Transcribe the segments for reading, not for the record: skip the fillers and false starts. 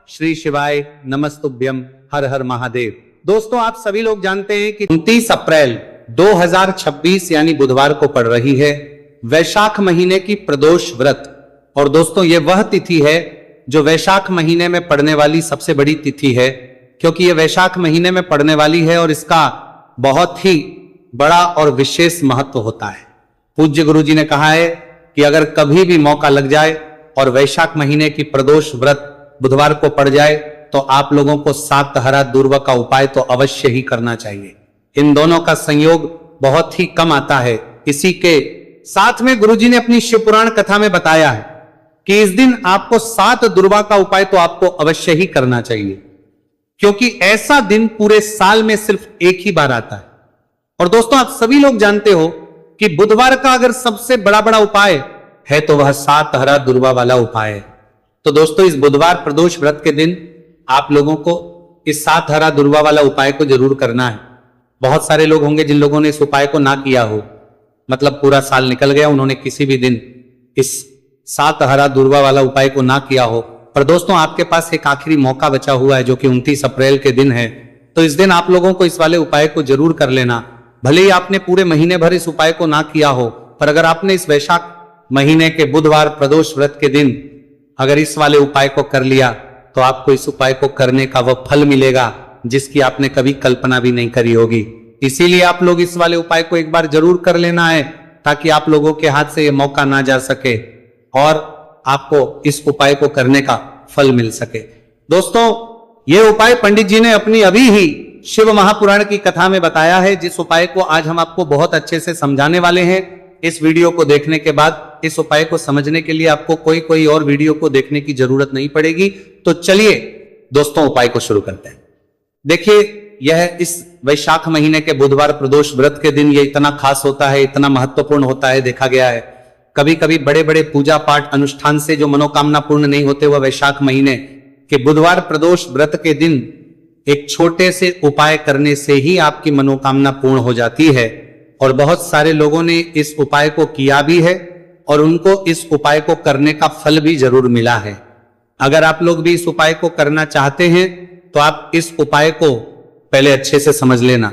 श्री शिवाय नमस्तुभ्यम, हर हर महादेव। दोस्तों, आप सभी लोग जानते हैं कि 29 अप्रैल 2026 यानी बुधवार को पड़ रही है वैशाख महीने की प्रदोष व्रत। और दोस्तों, ये वह तिथि है जो वैशाख महीने में पड़ने वाली सबसे बड़ी तिथि है, क्योंकि ये वैशाख महीने में पड़ने वाली है और इसका बहुत ही बड़ा और विशेष महत्व होता है। पूज्य गुरु जी ने कहा है कि अगर कभी भी मौका लग जाए और वैशाख महीने की प्रदोष व्रत बुधवार को पड़ जाए तो आप लोगों को 7 हरा दूर्वा का उपाय तो अवश्य ही करना चाहिए। इन दोनों का संयोग बहुत ही कम आता है। इसी के साथ में गुरुजी ने अपनी शिव पुराण कथा में बताया है कि इस दिन आपको 7 दुर्वा का उपाय तो आपको अवश्य ही करना चाहिए, क्योंकि ऐसा दिन पूरे साल में सिर्फ एक ही बार आता है। और दोस्तों, आप सभी लोग जानते हो कि बुधवार का अगर सबसे बड़ा उपाय है तो वह 7 हरा दुर्वा वाला उपाय है। तो दोस्तों, इस बुधवार प्रदोष व्रत के दिन आप लोगों को इस 7 हरा दुर्वा वाला उपाय को जरूर करना है। बहुत सारे लोग होंगे जिन लोगों ने इस उपाय को ना किया हो, मतलब पूरा साल निकल गया, उन्होंने किसी भी दिन इस 7 हरा दुर्वा वाला उपाय को ना किया हो। पर दोस्तों, आपके पास एक आखिरी मौका बचा हुआ है जो कि 29 अप्रैल के दिन है। तो इस दिन आप लोगों को इस वाले उपाय को जरूर कर लेना। भले ही आपने पूरे महीने भर इस उपाय को ना किया हो, पर अगर आपने इस वैशाख महीने के बुधवार प्रदोष व्रत के दिन अगर इस वाले उपाय को कर लिया तो आपको इस उपाय को करने का वह फल मिलेगा जिसकी आपने कभी कल्पना भी नहीं करी होगी। इसीलिए आप लोग इस वाले उपाय को एक बार जरूर कर लेना है, ताकि आप लोगों के हाथ से यह मौका ना जा सके और आपको इस उपाय को करने का फल मिल सके। दोस्तों, यह उपाय पंडित जी ने अपनी अभी ही शिव महापुराण की कथा में बताया है, जिस उपाय को आज हम आपको बहुत अच्छे से समझाने वाले हैं। इस वीडियो को देखने के बाद इस उपाय को समझने के लिए आपको कोई और वीडियो को देखने की जरूरत नहीं पड़ेगी। तो चलिए दोस्तों, उपाय को शुरू करते हैं। देखिए, यह इस वैशाख महीने के बुधवार प्रदोष व्रत के दिन यह इतना खास होता है, इतना महत्वपूर्ण होता है। देखा गया है कभी कभी बड़े बड़े पूजा पाठ अनुष्ठान से जो मनोकामना पूर्ण नहीं होते, वह वैशाख महीने के बुधवार प्रदोष व्रत के दिन एक छोटे से उपाय करने से ही आपकी मनोकामना पूर्ण हो जाती है। और बहुत सारे लोगों ने इस उपाय को किया भी है और उनको इस उपाय को करने का फल भी जरूर मिला है। अगर आप लोग भी इस उपाय को करना चाहते हैं तो आप इस उपाय को पहले अच्छे से समझ लेना,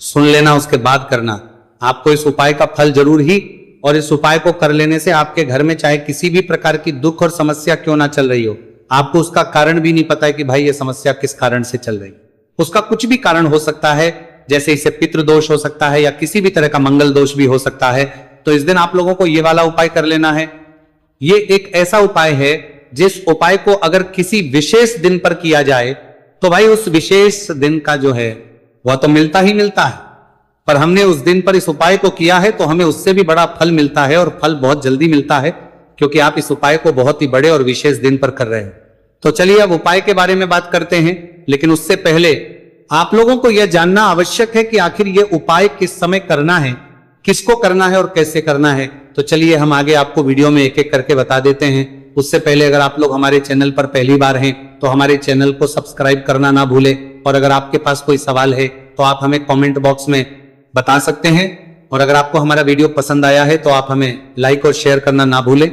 सुन लेना, उसके बाद करना। आपको इस उपाय का फल जरूर ही, और इस उपाय को कर लेने से आपके घर में चाहे किसी भी प्रकार की दुख और समस्या क्यों ना चल रही हो, आपको उसका कारण भी नहीं पता है कि भाई ये समस्या किस कारण से चल रही, उसका कुछ भी कारण हो सकता है। जैसे इसे पितृदोष हो सकता है या किसी भी तरह का मंगल दोष भी हो सकता है। तो इस दिन आप लोगों को ये वाला उपाय कर लेना है। ये एक ऐसा उपाय है जिस उपाय को अगर किसी विशेष दिन पर किया जाए तो भाई उस विशेष दिन का जो है वह तो मिलता ही मिलता है, पर हमने उस दिन पर इस उपाय को किया है तो हमें उससे भी बड़ा फल मिलता है, और फल बहुत जल्दी मिलता है, क्योंकि आप इस उपाय को बहुत ही बड़े और विशेष दिन पर कर रहे हैं। तो चलिए अब उपाय के बारे में बात करते हैं, लेकिन उससे पहले आप लोगों को यह जानना आवश्यक है कि आखिर यह उपाय किस समय करना है, किसको करना है और कैसे करना है। तो चलिए हम आगे आपको वीडियो में एक एक करके बता देते हैं। उससे पहले अगर आप लोग हमारे चैनल पर पहली बार हैं तो हमारे चैनल को सब्सक्राइब करना ना भूलें, और अगर आपके पास कोई सवाल है तो आप हमें कमेंट बॉक्स में बता सकते हैं। और अगर आपको हमारा वीडियो पसंद आया है तो आप हमें लाइक और शेयर करना ना भूलें।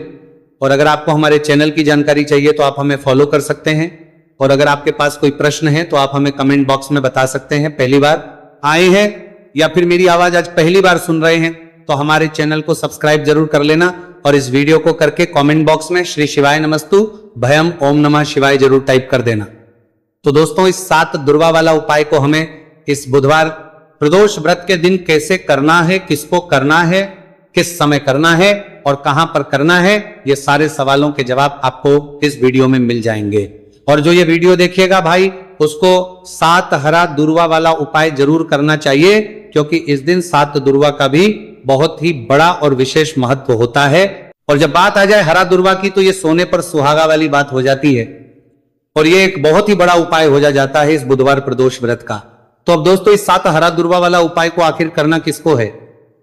और अगर आपको हमारे चैनल की जानकारी चाहिए तो आप हमें फॉलो कर सकते हैं। और अगर आपके पास कोई प्रश्न है तो आप हमें कमेंट बॉक्स में बता सकते हैं। पहली बार आए हैं या फिर मेरी आवाज आज पहली बार सुन रहे हैं तो हमारे चैनल को सब्सक्राइब जरूर कर लेना, और इस वीडियो को करके कमेंट बॉक्स में श्री शिवाय नमस्तु भयम ओम नमः शिवाय जरूर टाइप कर देना। तो दोस्तों, इस 7 दुर्वा वाला उपाय को हमें इस बुधवार प्रदोष व्रत के दिन कैसे करना है, किसको करना है, किस समय करना है और कहां पर करना है, ये सारे सवालों के जवाब आपको इस वीडियो में मिल जाएंगे। और जो ये वीडियो देखिएगा भाई, उसको 7 हरा दुर्वा वाला उपाय जरूर करना चाहिए, क्योंकि इस दिन 7 दुर्वा का भी बहुत ही बड़ा और विशेष महत्व होता है। और जब बात आ जाए हरा दुर्वा की तो ये सोने पर सुहागा वाली बात हो जाती है, और ये एक बहुत ही बड़ा उपाय हो जाता है इस बुधवार प्रदोष व्रत का। तो अब दोस्तों, इस 7 हरा दुर्वा वाला उपाय को आखिर करना किसको है,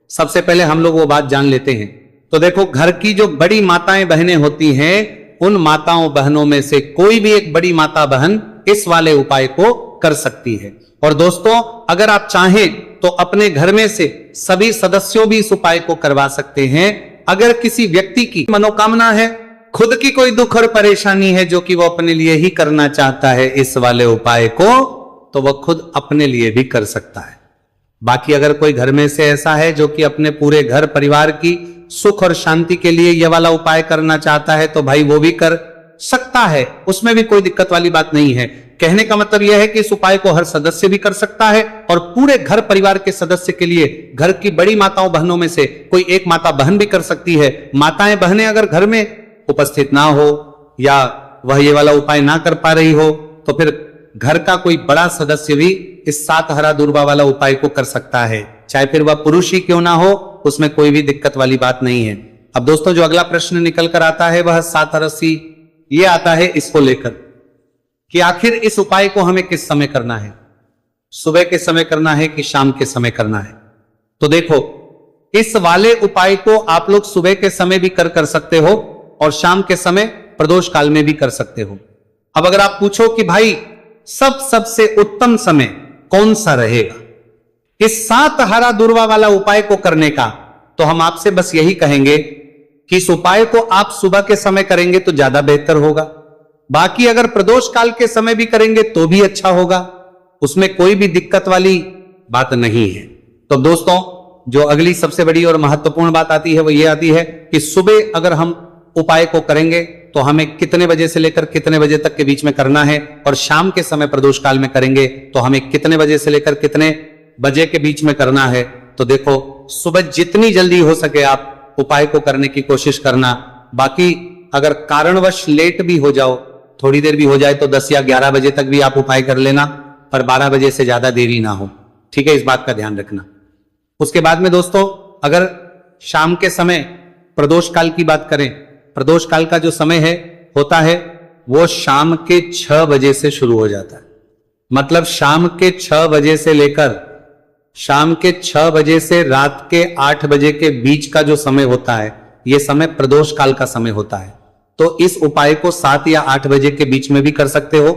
सबसे पहले हम लोग वो बात जान लेते हैं। तो देखो, घर की जो बड़ी माताएं बहनें होती हैं, उन माताओं बहनों में से कोई भी एक बड़ी माता बहन इस वाले उपाय को कर सकती है। और दोस्तों, अगर आप चाहें तो अपने घर में से सभी सदस्यों भी इस उपाय को करवा सकते हैं। अगर किसी व्यक्ति की मनोकामना है खुद की कोई दुख और परेशानी है जो कि वो अपने लिए ही करना चाहता है इस वाले उपाय को, तो वह खुद अपने लिए भी कर सकता है। बाकी अगर कोई घर में से ऐसा है जो कि अपने पूरे घर परिवार की सुख और शांति के लिए यह वाला उपाय करना चाहता है, तो भाई वो भी कर सकता है, उसमें भी कोई दिक्कत वाली बात नहीं है। कहने का मतलब यह है कि इस उपाय को हर सदस्य भी कर सकता है और पूरे घर परिवार के सदस्य के लिए घर की बड़ी माताओं बहनों में से कोई एक माता बहन भी कर सकती है। माताएं बहनें अगर घर में उपस्थित ना हो या वह ये वाला उपाय ना कर पा रही हो, तो फिर घर का कोई बड़ा सदस्य भी इस 7 हरा दूर्वा वाला उपाय को कर सकता है, चाहे फिर वह पुरुष ही क्यों ना हो, उसमें कोई भी दिक्कत वाली बात नहीं है। अब दोस्तों जो अगला प्रश्न निकल कर आता है वह 7 रस्सी ये आता है इसको लेकर कि आखिर इस उपाय को हमें किस समय करना है, सुबह के समय करना है कि शाम के समय करना है। तो देखो, इस वाले उपाय को आप लोग सुबह के समय भी कर सकते हो और शाम के समय प्रदोष काल में भी कर सकते हो। अब अगर आप पूछो कि भाई सबसे उत्तम समय कौन सा रहेगा इस 7 हरा दूर्वा वाला उपाय को करने का, तो हम आपसे बस यही कहेंगे कि इस उपाय को आप सुबह के समय करेंगे तो ज्यादा बेहतर होगा। बाकी अगर प्रदोष काल के समय भी करेंगे तो भी अच्छा होगा, उसमें कोई भी दिक्कत वाली बात नहीं है। तो दोस्तों जो अगली सबसे बड़ी और महत्वपूर्ण बात आती है वो ये आती है कि सुबह अगर हम उपाय को करेंगे तो हमें कितने बजे से लेकर कितने बजे तक के बीच में करना है, और शाम के समय प्रदोष काल में करेंगे तो हमें कितने बजे से लेकर कितने बजे के बीच में करना है। तो देखो, सुबह जितनी जल्दी हो सके आप उपाय को करने की कोशिश करना। बाकी अगर कारणवश लेट भी हो जाओ, थोड़ी देर भी हो जाए, तो 10 या 11 बजे तक भी आप उपाय कर लेना, पर 12 बजे से ज्यादा देरी ना हो, ठीक है, इस बात का ध्यान रखना। उसके बाद में दोस्तों अगर शाम के समय प्रदोष काल की बात करें, प्रदोष काल का जो समय है होता है वो शाम के 6 बजे से शुरू हो जाता है। मतलब शाम के 6 बजे से लेकर शाम के 6 बजे से रात के 8 बजे के बीच का जो समय होता है, यह समय प्रदोष काल का समय होता है। तो इस उपाय को 7 या 8 बजे के बीच में भी कर सकते हो,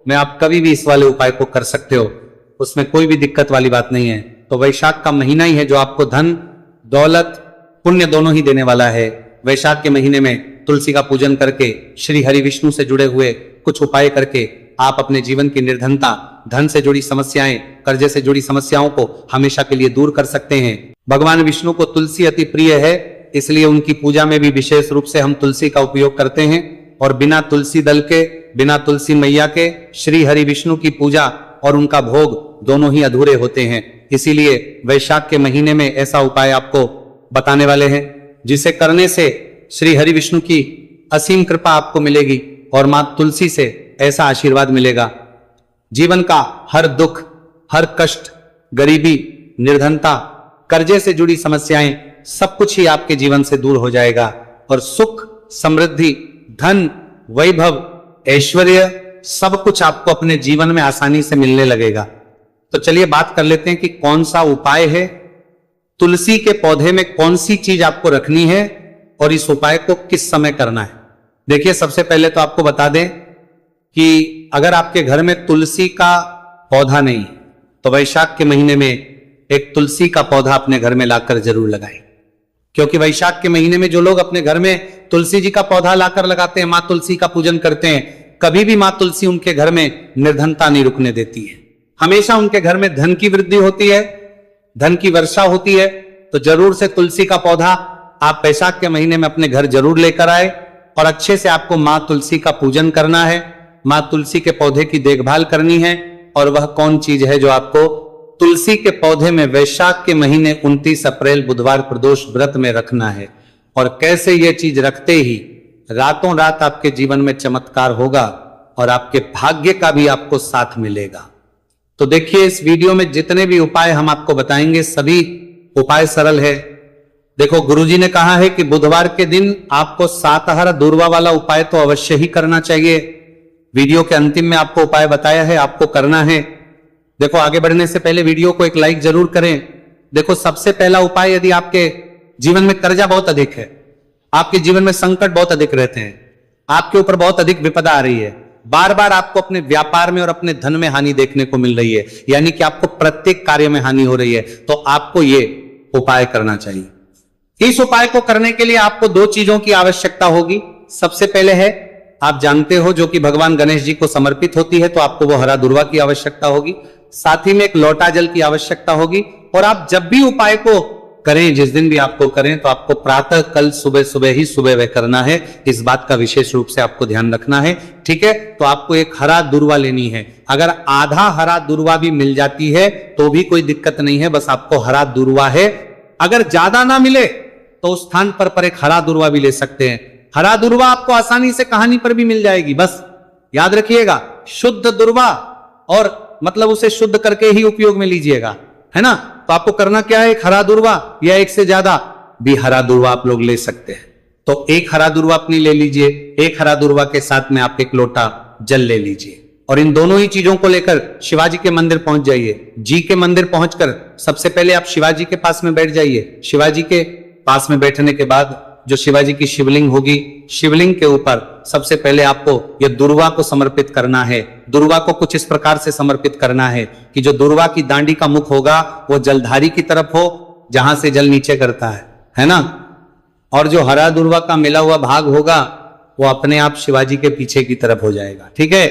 मैं आप कभी भी इस वाले उपाय को कर सकते हो, उसमें कोई भी दिक्कत वाली बात नहीं है। तो वैशाख का महीना ही है जो आपको धन दौलत पुण्य दोनों ही देने वाला है। वैशाख के महीने में तुलसी का पूजन करके श्री हरि विष्णु से जुड़े हुए कुछ उपाय करके आप अपने जीवन की निर्धनता, धन से जुड़ी समस्याएं, कर्जे से जुड़ी समस्याओं को हमेशा के लिए दूर कर सकते हैं। भगवान विष्णु को तुलसी अति प्रिय है, इसलिए उनकी पूजा में भी विशेष रूप से हम तुलसी का उपयोग करते हैं। और बिना तुलसी दल के, बिना तुलसी मैया के श्री हरि विष्णु की पूजा और उनका भोग दोनों ही अधूरे होते हैं। इसीलिए वैशाख के महीने में ऐसा उपाय आपको बताने वाले हैं जिसे करने से श्री हरि विष्णु की असीम कृपा आपको मिलेगी और मां तुलसी से ऐसा आशीर्वाद मिलेगा, जीवन का हर दुख, हर कष्ट, गरीबी, निर्धनता, कर्जे से जुड़ी समस्याएं, सब कुछ ही आपके जीवन से दूर हो जाएगा और सुख, समृद्धि, धन, वैभव, ऐश्वर्य सब कुछ आपको अपने जीवन में आसानी से मिलने लगेगा। तो चलिए बात कर लेते हैं कि कौन सा उपाय है, तुलसी के पौधे में कौन सी चीज आपको रखनी है और इस उपाय को किस समय करना है। देखिए, सबसे पहले तो आपको बता दें कि अगर आपके घर में तुलसी का पौधा नहीं तो वैशाख के महीने में एक तुलसी का पौधा अपने घर में लाकर जरूर लगाएं, क्योंकि वैशाख के महीने में जो लोग अपने घर में तुलसी जी का पौधा लाकर लगाते हैं, मां तुलसी का पूजन करते हैं, कभी भी मां तुलसी उनके घर में निर्धनता नहीं रुकने देती है। हमेशा उनके घर में धन की वृद्धि होती है, धन की वर्षा होती है। तो जरूर से तुलसी का पौधा आप वैशाख के महीने में अपने घर जरूर लेकर आए और अच्छे से आपको मां तुलसी का पूजन करना है, मां तुलसी के पौधे की देखभाल करनी है। और वह कौन चीज है जो आपको तुलसी के पौधे में वैशाख के महीने 29 अप्रैल बुधवार प्रदोष व्रत में रखना है, और कैसे यह चीज रखते ही रातों रात आपके जीवन में चमत्कार होगा और आपके भाग्य का भी आपको साथ मिलेगा। तो देखिए, इस वीडियो में जितने भी उपाय हम आपको बताएंगे सभी उपाय सरल है। देखो, गुरुजी ने कहा है कि बुधवार के दिन आपको 7 हरा दूर्वा वाला उपाय तो अवश्य ही करना चाहिए। वीडियो के अंतिम में आपको उपाय बताया है, आपको करना है। देखो, आगे बढ़ने से पहले वीडियो को एक लाइक जरूर करें। देखो, सबसे पहला उपाय, यदि आपके जीवन में कर्जा बहुत अधिक है, आपके जीवन में संकट बहुत अधिक रहते हैं, आपके ऊपर बहुत अधिक विपदा आ रही है, बार बार आपको अपने व्यापार में और अपने धन में हानि देखने को मिल रही है, यानी कि आपको प्रत्येक कार्य में हानि हो रही है, तो आपको ये उपाय करना चाहिए। इस उपाय को करने के लिए आपको 2 चीजों की आवश्यकता होगी। सबसे पहले है, आप जानते हो, जो कि भगवान गणेश जी को समर्पित होती है, तो आपको वो हरा दुर्वा की आवश्यकता होगी। साथ ही में एक लोटा जल की आवश्यकता होगी। और आप जब भी उपाय को करें, जिस दिन भी आपको करें, तो आपको प्रातः कल सुबह सुबह ही सुबह वह करना है। इस बात का विशेष रूप से आपको ध्यान रखना है, ठीक है। तो आपको एक हरा दुर्वा लेनी है। अगर आधा हरा दुर्वा भी मिल जाती है तो भी कोई दिक्कत नहीं है, बस आपको हरा दुर्वा है। अगर ज्यादा ना मिले तो उस स्थान पर एक हरा दुर्वा भी ले सकते हैं। हरा दुर्वा आपको आसानी से कहानी पर भी मिल जाएगी, बस याद रखिएगा, शुद्ध दुर्वा, और मतलब उसे शुद्ध करके ही उपयोग में लीजिएगा, है ना। तो आपको करना क्या है, एक हरा दुर्वा या एक से ज्यादा भी हरा दुर्वा आप लोग ले सकते हैं। तो एक हरा दुर्वा अपनी ले लीजिए, एक हरा दुर्वा के साथ में आप एक लोटा जल ले लीजिए, और इन दोनों ही चीजों को लेकर शिवाजी के मंदिर पहुंच जाइए। जी के मंदिर पहुंचकर सबसे पहले आप शिवाजी के पास में बैठ जाइए। शिवाजी के पास में बैठने के बाद जो शिवाजी की शिवलिंग होगी, शिवलिंग के ऊपर सबसे पहले आपको यह दुर्वा को समर्पित करना है। दुर्वा को कुछ इस प्रकार से समर्पित करना है कि जो दुर्वा की दांडी का मुख होगा वो जलधारी की तरफ हो, जहां से जल नीचे करता है ना। और जो हरा दुर्वा का मिला हुआ भाग होगा वो अपने आप शिवाजी के पीछे की तरफ हो जाएगा, ठीक है।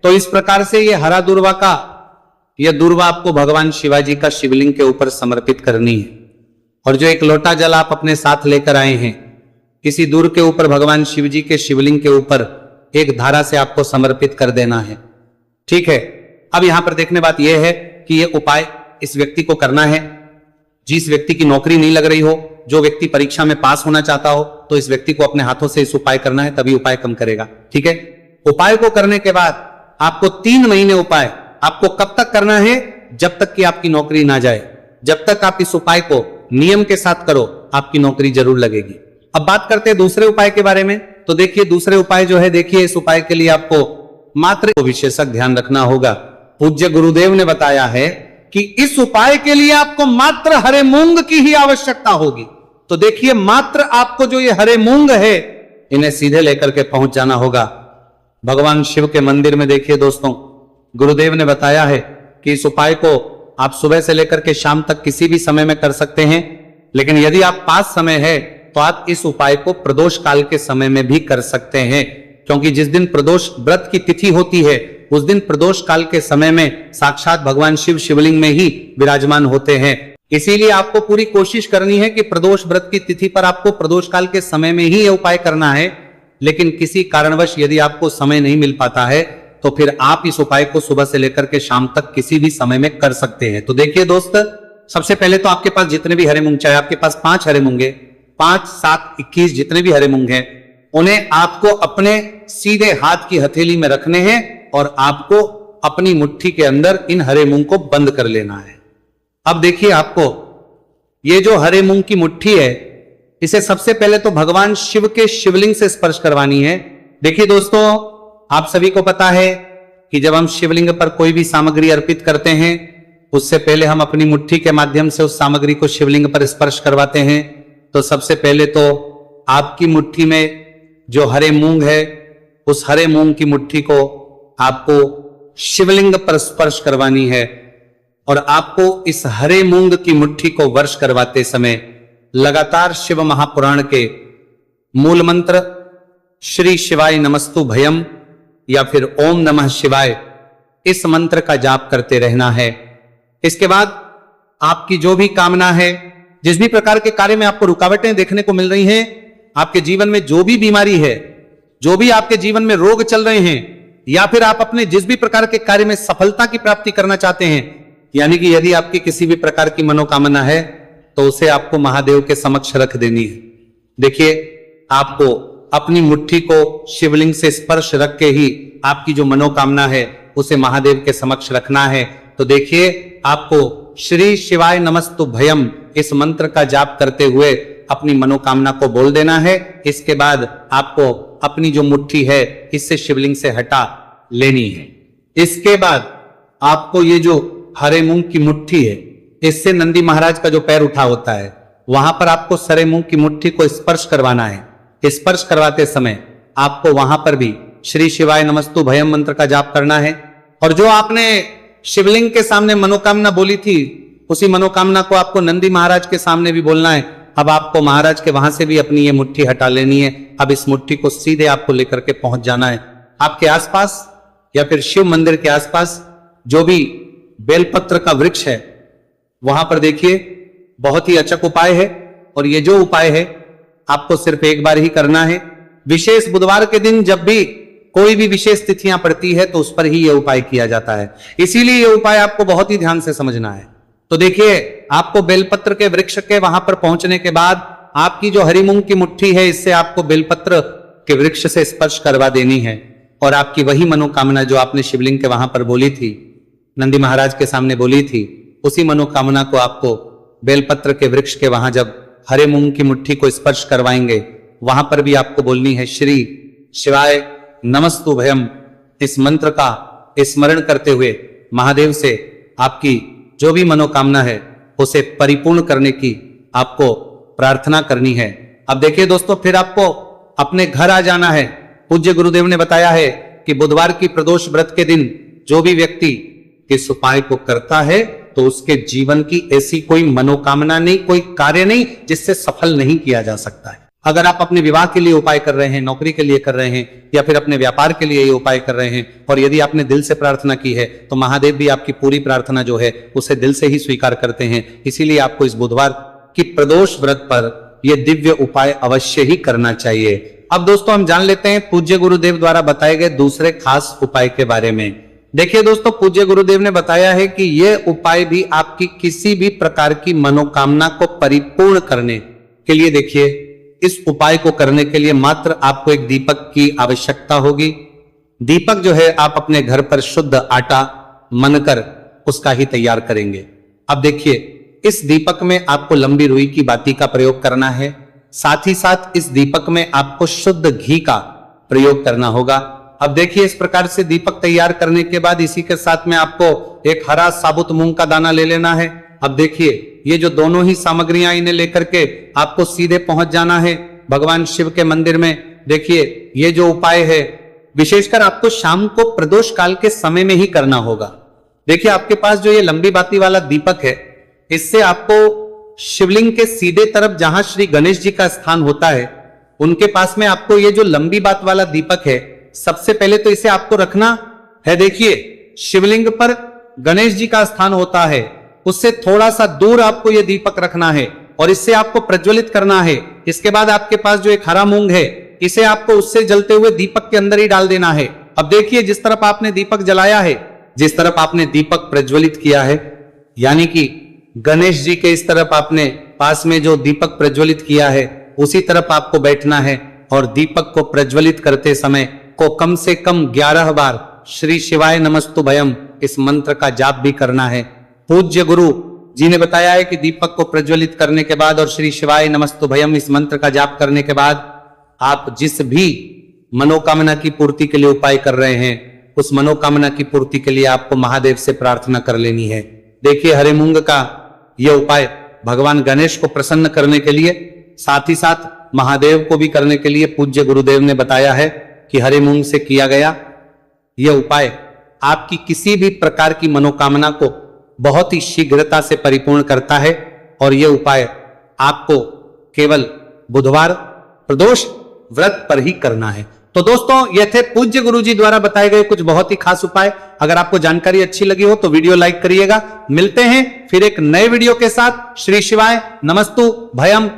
तो इस प्रकार से ये हरा दुर्वा का, यह दुर्वा आपको भगवान शिवाजी का शिवलिंग के ऊपर समर्पित करनी है। और जो एक लोटा जल आप अपने साथ लेकर आए हैं, किसी दूर के ऊपर भगवान शिव जी के शिवलिंग के ऊपर एक धारा से आपको समर्पित कर देना है, ठीक है। अब यहां पर देखने बात यह है कि यह उपाय इस व्यक्ति को करना है जिस व्यक्ति की नौकरी नहीं लग रही हो, जो व्यक्ति परीक्षा में पास होना चाहता हो, तो इस व्यक्ति को अपने हाथों से इस उपाय करना है, तभी उपाय कम करेगा, ठीक है। उपाय को करने के बाद आपको 3 महीने उपाय आपको कब तक करना है, जब तक कि आपकी नौकरी ना जाए। जब तक आप इस उपाय को नियम के साथ करो, आपकी नौकरी जरूर लगेगी। अब बात करते हैं दूसरे उपाय के बारे में। तो देखिए दूसरे उपाय जो है, देखिए इस उपाय के लिए आपको मात्र विशेषक ध्यान रखना होगा। पूज्य गुरुदेव ने बताया है कि इस उपाय के लिए आपको मात्र हरे मूंग की ही आवश्यकता होगी। तो देखिए मात्र आपको जो ये हरे मूंग है, इन्हें सीधे लेकर के पहुंच जाना होगा भगवान शिव के मंदिर में। देखिए दोस्तों, गुरुदेव ने बताया है कि इस उपाय को आप सुबह से लेकर के शाम तक किसी भी समय में कर सकते हैं, लेकिन यदि आप पास समय है तो आप इस उपाय को प्रदोष काल के समय में भी कर सकते हैं, क्योंकि जिस दिन प्रदोष व्रत की तिथि होती है उस दिन प्रदोष काल के समय में साक्षात भगवान शिव शिवलिंग में ही विराजमान होते हैं। इसीलिए आपको पूरी कोशिश करनी है कि प्रदोष व्रत की तिथि पर आपको प्रदोष काल के समय में ही यह उपाय करना है। लेकिन किसी कारणवश यदि आपको समय नहीं मिल पाता है तो फिर आप इस उपाय को सुबह से लेकर के शाम तक किसी भी समय में कर सकते हैं। तो देखिए दोस्त, सबसे पहले तो आपके पास जितने भी हरे मूंग, चाहे आपके पास 5 हरे मूंगे, 5, 7, 21 जितने भी हरे मूंग हैं, उन्हें आपको अपने सीधे हाथ की हथेली में रखने हैं और आपको अपनी मुट्ठी के अंदर इन हरे मूंग को बंद कर लेना है। अब देखिए, आपको ये जो हरे मूंग की मुट्ठी है, इसे सबसे पहले तो भगवान शिव के शिवलिंग से स्पर्श करवानी है। देखिए दोस्तों, आप सभी को पता है कि जब हम शिवलिंग पर कोई भी सामग्री अर्पित करते हैं, उससे पहले हम अपनी मुट्ठी के माध्यम से उस सामग्री को शिवलिंग पर स्पर्श करवाते हैं। तो सबसे पहले तो आपकी मुट्ठी में जो हरे मूंग है, उस हरे मूंग की मुट्ठी को आपको शिवलिंग पर स्पर्श करवानी है। और आपको इस हरे मूंग की मुट्ठी को वर्ष करवाते समय लगातार शिव महापुराण के मूल मंत्र श्री शिवाय नमस्तु भयम या फिर ओम नमः शिवाय, इस मंत्र का जाप करते रहना है। इसके बाद आपकी जो भी कामना है, जिस भी प्रकार के कार्य में आपको रुकावटें देखने को मिल रही हैं, आपके जीवन में जो भी बीमारी है, जो भी आपके जीवन में रोग चल रहे हैं, या फिर आप अपने जिस भी प्रकार के कार्य में सफलता की प्राप्ति करना चाहते हैं, यानी कि यदि आपकी किसी भी प्रकार की मनोकामना है तो उसे आपको महादेव के समक्ष रख देनी है। देखिए, आपको अपनी मुट्ठी को शिवलिंग से स्पर्श रख के ही आपकी जो मनोकामना है उसे महादेव के समक्ष रखना है। तो देखिए, आपको श्री शिवाय नमस्तु भयम इस मंत्र का जाप करते हुए अपनी मनोकामना को बोल देना है। इसके बाद आपको अपनी जो मुट्ठी है इससे शिवलिंग से हटा लेनी है। इसके बाद आपको ये जो हरे मूंग की मुट्ठी है, इससे नंदी महाराज का जो पैर उठा होता है, वहां पर आपको हरे मूंग की मुट्ठी को स्पर्श करवाना है। स्पर्श करवाते समय आपको वहां पर भी श्री शिवाय नमस्तु भयम मंत्र का जाप करना है। और जो आपने शिवलिंग के सामने मनोकामना बोली थी, उसी मनोकामना को आपको नंदी महाराज के सामने भी बोलना है। अब आपको महाराज के वहां से भी अपनी ये मुट्ठी हटा लेनी है। अब इस मुट्ठी को सीधे आपको लेकर के पहुंच जाना है आपके आसपास या फिर शिव मंदिर के आसपास जो भी बेलपत्र का वृक्ष है वहां पर देखिए। बहुत ही अचक उपाय है और ये जो उपाय है आपको सिर्फ एक बार ही करना है। विशेष बुधवार के दिन जब भी कोई भी विशेष तिथियां पड़ती है तो उस पर ही यह उपाय किया जाता है, इसीलिए यह उपाय आपको बहुत ही ध्यान से समझना है। तो देखिए, आपको बेलपत्र के वृक्ष के वहां पर पहुंचने के बाद आपकी जो हरी मूंग की मुट्ठी है इससे आपको बेलपत्र के वृक्ष से स्पर्श करवा देनी है और आपकी वही मनोकामना जो आपने शिवलिंग के वहां पर बोली थी, नंदी महाराज के सामने बोली थी, उसी मनोकामना को आपको बेलपत्र के वृक्ष के वहां जब हरे मूंग की मुट्ठी को स्पर्श करवाएंगे वहां पर भी आपको बोलनी है श्री शिवाय नमस्तुभयम। इस मंत्र का स्मरण करते हुए महादेव से आपकी जो भी मनोकामना है उसे परिपूर्ण करने की आपको प्रार्थना करनी है। अब देखिए दोस्तों, फिर आपको अपने घर आ जाना है। पूज्य गुरुदेव ने बताया है कि बुधवार की प्रदोष व्रत के दिन जो भी व्यक्ति इस उपाय को करता है तो उसके जीवन की ऐसी कोई मनोकामना नहीं, कोई कार्य नहीं जिससे सफल नहीं किया जा सकता है। अगर आप अपने विवाह के लिए उपाय कर रहे हैं, नौकरी के लिए कर रहे हैं या फिर अपने व्यापार के लिए ये उपाय कर रहे हैं और यदि आपने दिल से प्रार्थना की है तो महादेव भी आपकी पूरी प्रार्थना जो है उसे दिल से ही स्वीकार करते हैं। इसीलिए आपको इस बुधवार की प्रदोष व्रत पर यह दिव्य उपाय अवश्य ही करना चाहिए। अब दोस्तों, हम जान लेते हैं पूज्य गुरुदेव द्वारा बताए गए दूसरे खास उपाय के बारे में। देखिए दोस्तों, पूज्य गुरुदेव ने बताया है कि यह उपाय भी आपकी किसी भी प्रकार की मनोकामना को परिपूर्ण करने के लिए, देखिए, इस उपाय को करने के लिए मात्र आपको एक दीपक की आवश्यकता होगी। दीपक जो है आप अपने घर पर शुद्ध आटा मनकर उसका ही तैयार करेंगे। अब देखिए, इस दीपक में आपको लंबी रुई की बाती का प्रयोग करना है, साथ ही साथ इस दीपक में आपको शुद्ध घी का प्रयोग करना होगा। अब देखिए, इस प्रकार से दीपक तैयार करने के बाद इसी के साथ में आपको एक हरा साबुत मूंग का दाना ले लेना है। अब देखिए, ये जो दोनों ही सामग्रियां इन्हें लेकर के आपको सीधे पहुंच जाना है भगवान शिव के मंदिर में। देखिए, ये जो उपाय है विशेषकर आपको शाम को प्रदोष काल के समय में ही करना होगा। देखिए, आपके पास जो ये लंबी बाती वाला दीपक है इससे आपको शिवलिंग के सीधे तरफ जहां श्री गणेश जी का स्थान होता है उनके पास में आपको ये जो लंबी बात वाला दीपक है, सबसे पहले तो इसे आपको रखना है। देखिए, शिवलिंग पर गणेश जी का स्थान होता है, उससे थोड़ा सा दूर आपको यह दीपक रखना है और इससे आपको प्रज्वलित करना है। इसके बाद आपके पास जो एक हरा मूंग है इसे आपको उससे जलते हुए दीपक के अंदर ही डाल देना है। अब देखिए, जिस तरफ आपने दीपक जलाया है, जिस तरफ आपने दीपक प्रज्वलित किया है, यानी कि गणेश जी के इस तरफ आपने पास में जो दीपक प्रज्वलित किया है उसी तरफ आपको बैठना है और दीपक को प्रज्वलित करते समय को कम से कम 11 बार श्री शिवाय नमस्तुभयम इस मंत्र का जाप भी करना है। पूज्य गुरु जी ने बताया है कि दीपक को प्रज्वलित करने के बाद और श्री शिवाय नमस्तुभयम इस मंत्र का जाप करने के बाद आप जिस भी मनोकामना की पूर्ति के लिए उपाय कर रहे हैं उस मनोकामना की पूर्ति के लिए आपको महादेव से प्रार्थना कर लेनी है। देखिए, हरे मूंग का यह उपाय भगवान गणेश को प्रसन्न करने के लिए, साथ ही साथ महादेव को भी करने के लिए पूज्य गुरुदेव ने बताया है कि हरे मूंग से किया गया यह उपाय आपकी किसी भी प्रकार की मनोकामना को बहुत ही शीघ्रता से परिपूर्ण करता है और यह उपाय आपको केवल बुधवार प्रदोष व्रत पर ही करना है। तो दोस्तों, ये थे पूज्य गुरु जी द्वारा बताए गए कुछ बहुत ही खास उपाय। अगर आपको जानकारी अच्छी लगी हो तो वीडियो लाइक करिएगा। मिलते हैं फिर एक नए वीडियो के साथ। श्री शिवाय नमस्तु भयम।